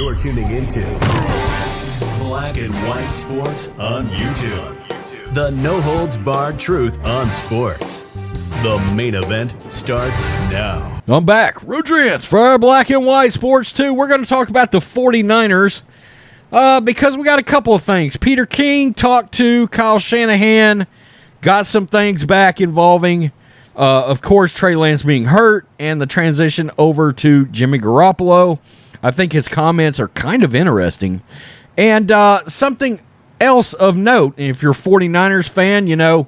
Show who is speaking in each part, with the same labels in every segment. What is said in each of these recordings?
Speaker 1: You're tuning into Black and White Sports on YouTube. The no-holds-barred truth on sports. The main event starts now.
Speaker 2: I'm back. Rodriguez for our Black and White Sports 2. We're going to talk about the 49ers because we got a couple of things. Peter King talked to Kyle Shanahan, got some things back involving, of course, Trey Lance being hurt and the transition over to Jimmy Garoppolo. I think his comments are kind of interesting. And something else of note, if you're a 49ers fan, you know,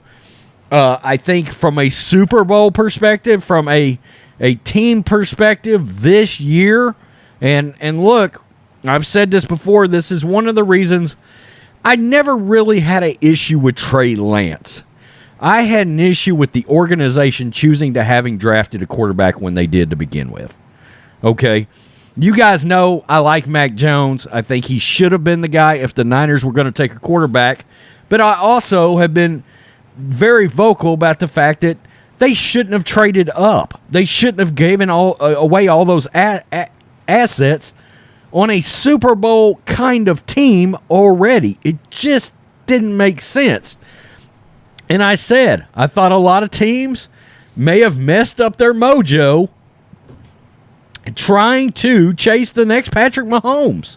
Speaker 2: I think from a Super Bowl perspective, from a team perspective this year, and look, I've said this before, this is one of the reasons I never really had an issue with Trey Lance. I had an issue with the organization choosing to having drafted a quarterback when they did to begin with. Okay? You guys know I like Mac Jones. I think he should have been the guy if the Niners were going to take a quarterback. But I also have been very vocal about the fact that they shouldn't have traded up. They shouldn't have given away all those assets on a Super Bowl kind of team already. It just didn't make sense. And I said, I thought a lot of teams may have messed up their mojo trying to chase the next Patrick Mahomes,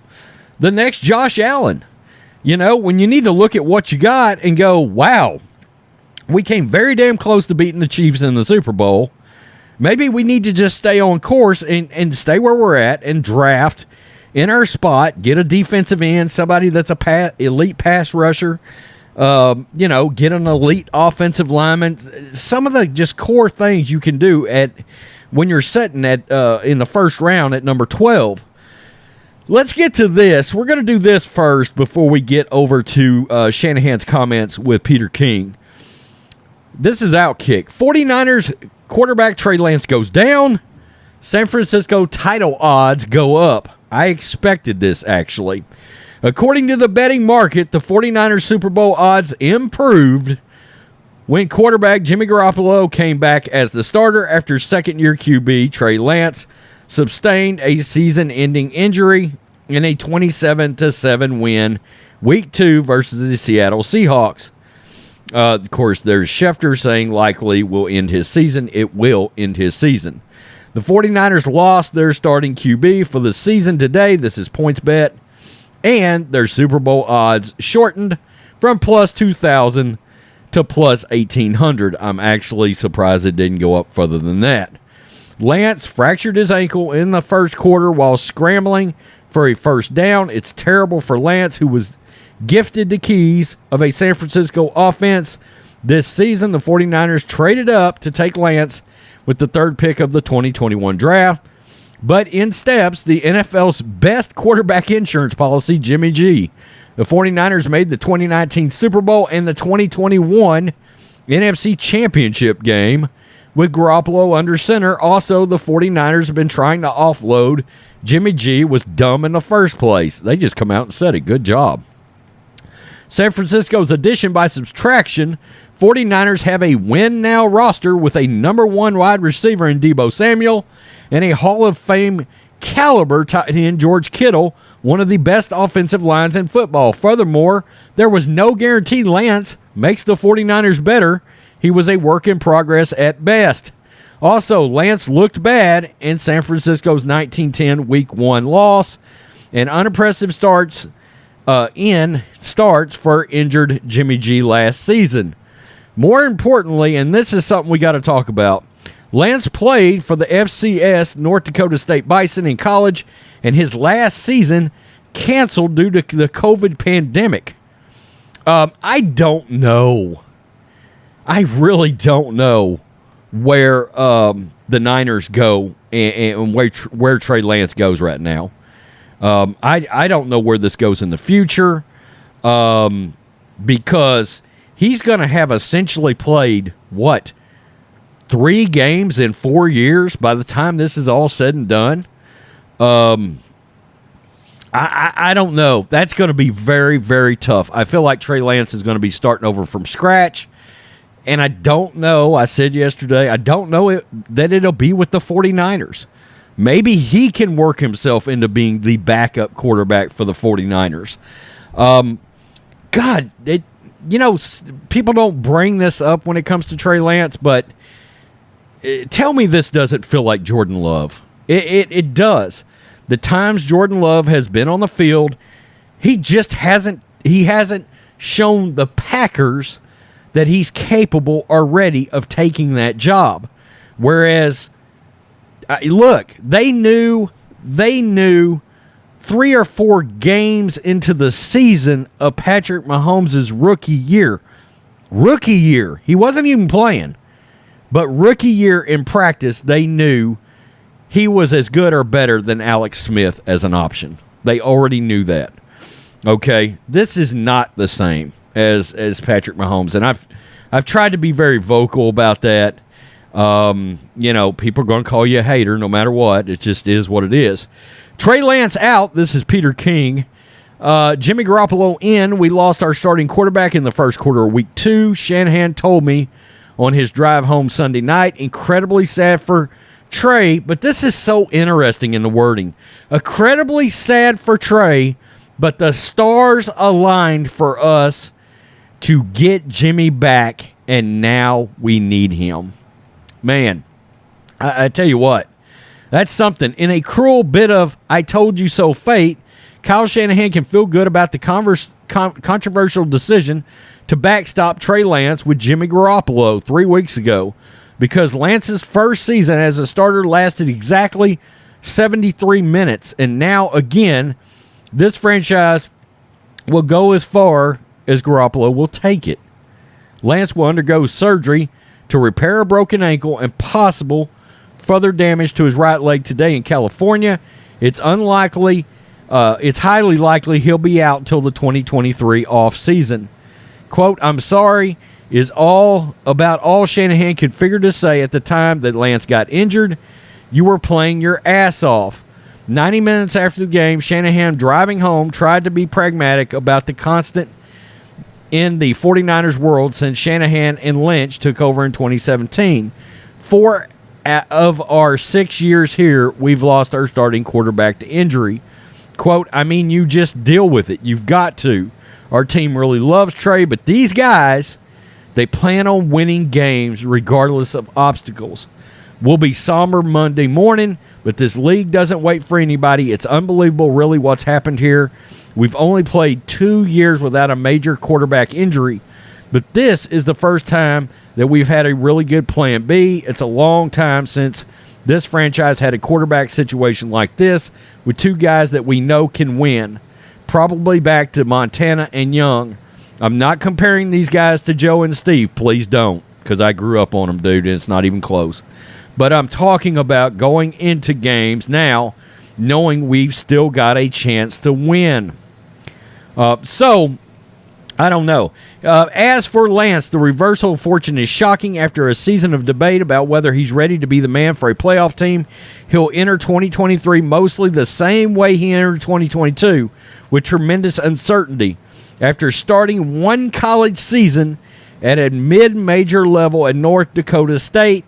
Speaker 2: the next Josh Allen. You know, when you need to look at what you got and go, wow, we came very damn close to beating the Chiefs in the Super Bowl. Maybe we need to just stay on course and stay where we're at and draft in our spot, get a defensive end, somebody that's a elite pass rusher, you know, get an elite offensive lineman. Some of the just core things you can do when you're sitting at in the first round at number 12. Let's get to this. We're going to do this first before we get over to Shanahan's comments with Peter King. This is Outkick. 49ers quarterback Trey Lance goes down. San Francisco title odds go up. I expected this, actually. According to the betting market, the 49ers Super Bowl odds improved when quarterback Jimmy Garoppolo came back as the starter after second-year QB Trey Lance sustained a season-ending injury in a 27-7 win Week 2 versus the Seattle Seahawks. Of course, there's Schefter saying likely will end his season. It will end his season. The 49ers lost their starting QB for the season today. This is PointsBet. And their Super Bowl odds shortened from plus 2,000 to plus 1,800. I'm actually surprised it didn't go up further than that. Lance fractured his ankle in the first quarter while scrambling for a first down. It's terrible for Lance, who was gifted the keys of a San Francisco offense this season. The 49ers traded up to take Lance with the third pick of the 2021 draft. But in steps the NFL's best quarterback insurance policy, Jimmy G. The 49ers made the 2019 Super Bowl and the 2021 NFC Championship game with Garoppolo under center. Also, the 49ers have been trying to offload Jimmy G. Was dumb in the first place. They just come out and said it. Good job. San Francisco's addition by subtraction. 49ers have a win-now roster with a number 1 wide receiver in Deebo Samuel and a Hall of Fame caliber tight end George Kittle, one of the best offensive lines in football. Furthermore, there was no guarantee Lance makes the 49ers better. He was a work in progress at best. Also, Lance looked bad in San Francisco's 19-10 Week 1 loss, and unimpressive starts for injured Jimmy G last season. More importantly, and this is something we got to talk about, Lance played for the FCS North Dakota State Bison in college, and his last season canceled due to the COVID pandemic. I don't know. I really don't know where the Niners go and where Trey Lance goes right now. I don't know where this goes in the future because he's going to have essentially played, 3 games in 4 years by the time this is all said and done. I don't know. That's going to be very, very tough. I feel like Trey Lance is going to be starting over from scratch. And I don't know, I said yesterday, I don't know that it'll be with the 49ers. Maybe he can work himself into being the backup quarterback for the 49ers. God, people don't bring this up when it comes to Trey Lance, but tell me this doesn't feel like Jordan Love. It does. The times Jordan Love has been on the field, he hasn't shown the Packers that he's capable or ready of taking that job. Whereas, look, they knew 3 or 4 games into the season of Patrick Mahomes' rookie year. He wasn't even playing. But rookie year in practice, they knew he was as good or better than Alex Smith as an option. They already knew that. Okay, this is not the same as Patrick Mahomes, and I've tried to be very vocal about that. People are going to call you a hater no matter what. It just is what it is. Trey Lance out. This is Peter King. Jimmy Garoppolo in. We lost our starting quarterback in the first quarter of week 2. Shanahan told me on his drive home Sunday night. Incredibly sad for Trey, but this is so interesting in the wording. Incredibly sad for Trey, but the stars aligned for us to get Jimmy back, and now we need him. Man, I tell you what, that's something. In a cruel bit of I told you so fate, Kyle Shanahan can feel good about the controversial decision to backstop Trey Lance with Jimmy Garoppolo 3 weeks ago, because Lance's first season as a starter lasted exactly 73 minutes, and now, again, this franchise will go as far as Garoppolo will take it. Lance will undergo surgery to repair a broken ankle and possible further damage to his right leg today in California. It's highly likely he'll be out until the 2023 offseason. Quote, I'm sorry is all Shanahan could figure to say at the time that Lance got injured. You were playing your ass off. 90 minutes after the game, Shanahan, driving home, tried to be pragmatic about the constant in the 49ers world since Shanahan and Lynch took over in 2017. 4 of our 6 years here, we've lost our starting quarterback to injury. Quote, I mean, you just deal with it. You've got to. Our team really loves Trey, but these guys, they plan on winning games regardless of obstacles. We'll be somber Monday morning, but this league doesn't wait for anybody. It's unbelievable, really, what's happened here. We've only played 2 years without a major quarterback injury, but this is the first time that we've had a really good plan B. It's a long time since this franchise had a quarterback situation like this with 2 guys that we know can win. Probably back to Montana and Young. I'm not comparing these guys to Joe and Steve. Please don't, because I grew up on them, dude, and it's not even close. But I'm talking about going into games now knowing we've still got a chance to win. So, I don't know. As for Lance, the reversal of fortune is shocking. After a season of debate about whether he's ready to be the man for a playoff team, he'll enter 2023 mostly the same way he entered 2022, with tremendous uncertainty. After starting 1 college season at a mid-major level at North Dakota State,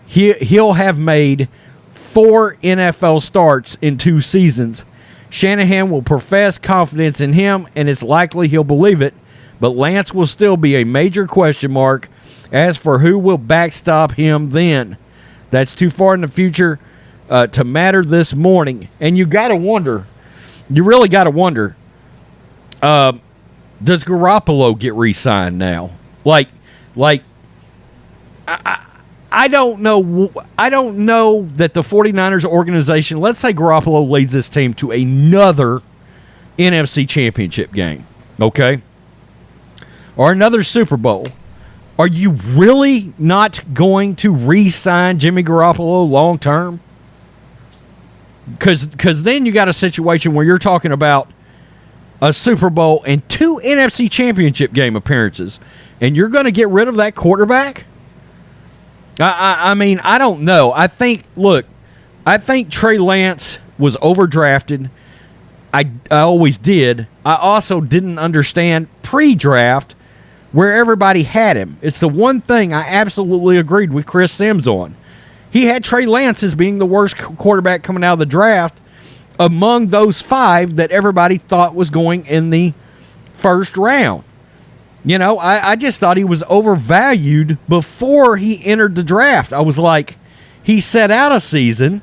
Speaker 2: he'll have made 4 NFL starts in 2 seasons. Shanahan will profess confidence in him, and it's likely he'll believe it, but Lance will still be a major question mark as for who will backstop him then. That's too far in the future to matter this morning. And you really got to wonder, does Garoppolo get re-signed now? I don't know. I don't know that the 49ers organization, let's say Garoppolo leads this team to another NFC championship game, okay? Or another Super Bowl. Are you really not going to re-sign Jimmy Garoppolo long term? Because then you got a situation where you're talking about a Super Bowl and 2 NFC championship game appearances, and you're going to get rid of that quarterback? I mean, I don't know. I think Trey Lance was overdrafted. I always did. I also didn't understand pre-draft where everybody had him. It's the one thing I absolutely agreed with Chris Sims on. he had Trey Lance as being the worst quarterback coming out of the draft among those 5 that everybody thought was going in the first round. You know, I just thought he was overvalued before he entered the draft. I was like, he set out a season,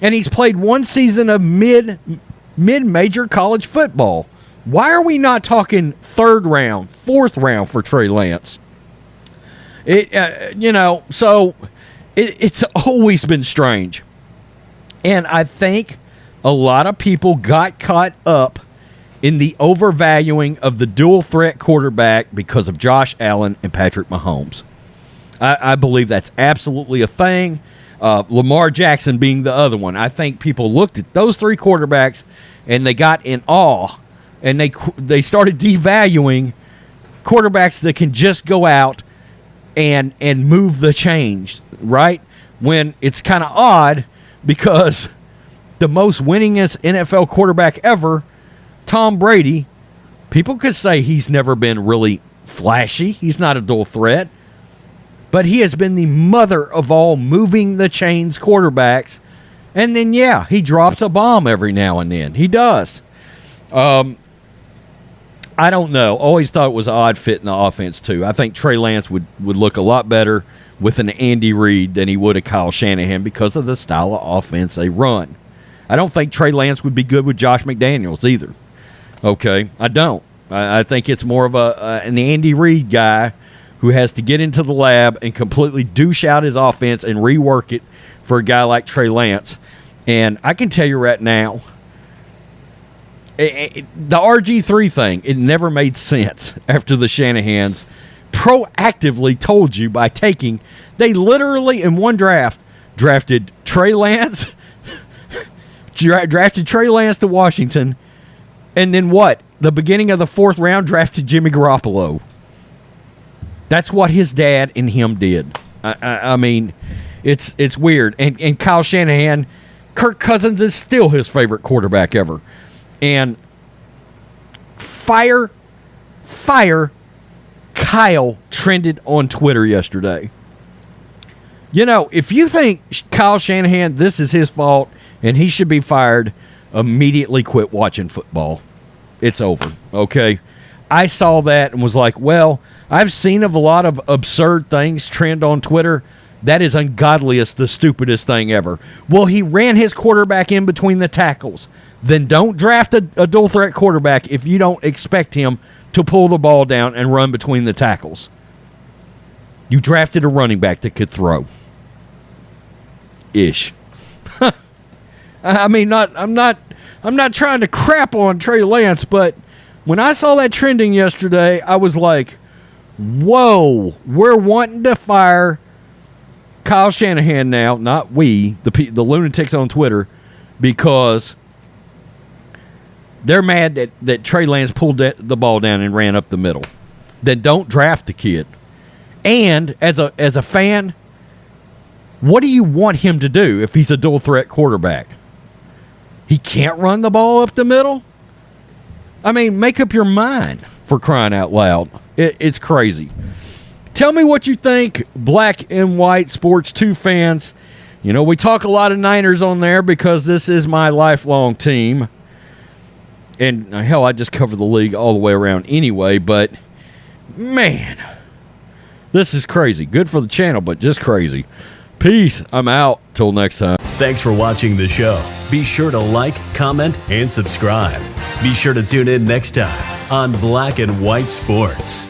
Speaker 2: and he's played one season of mid-major college football. Why are we not talking 3rd round, 4th round for Trey Lance? It's always been strange. And I think a lot of people got caught up in the overvaluing of the dual threat quarterback because of Josh Allen and Patrick Mahomes. I believe that's absolutely a thing. Lamar Jackson being the other one. I think people looked at those 3 quarterbacks and they got in awe, and they started devaluing quarterbacks that can just go out and move the chains, right? When it's kind of odd because the most winningest NFL quarterback ever, Tom Brady, people could say he's never been really flashy. He's not a dual threat. But he has been the mother of all moving the chains quarterbacks. And then, yeah, he drops a bomb every now and then. He does. I don't know. Always thought it was an odd fit in the offense, too. I think Trey Lance would look a lot better with an Andy Reid than he would a Kyle Shanahan because of the style of offense they run. I don't think Trey Lance would be good with Josh McDaniels either. Okay, I don't. I think it's more of an Andy Reid guy who has to get into the lab and completely douche out his offense and rework it for a guy like Trey Lance. And I can tell you right now, the RG3 thing, it never made sense after the Shanahans proactively told you by taking, they literally in one draft drafted Trey Lance, drafted Trey Lance to Washington, and then what? The beginning of the 4th round drafted Jimmy Garoppolo. That's what his dad and him did. I mean, it's weird. And Kyle Shanahan, Kirk Cousins is still his favorite quarterback ever. And fire Kyle trended on Twitter yesterday. You know, if you think Kyle Shanahan, this is his fault and he should be fired, immediately quit watching football. It's over, okay? I saw that and was like, well, I've seen of a lot of absurd things trend on Twitter. That is ungodliest, the stupidest thing ever. Well, he ran his quarterback in between the tackles. Then don't draft a dual threat quarterback if you don't expect him to pull the ball down and run between the tackles. You drafted a running back that could throw. Ish. I mean, I'm not trying to crap on Trey Lance, but when I saw that trending yesterday, I was like, whoa, we're wanting to fire Kyle Shanahan now, not we, the lunatics on Twitter, because they're mad that Trey Lance pulled the ball down and ran up the middle. Then don't draft the kid. And as a fan, what do you want him to do if he's a dual threat quarterback? He can't run the ball up the middle? I mean, make up your mind, for crying out loud. It's crazy. Tell me what you think, Black and White Sports 2 fans. You know, we talk a lot of Niners on there because this is my lifelong team. And, hell, I just cover the league all the way around anyway. But, man, this is crazy. Good for the channel, but just crazy. Peace. I'm out. Till next time.
Speaker 1: Thanks for watching the show. Be sure to like, comment, and subscribe. Be sure to tune in next time on Black and White Sports.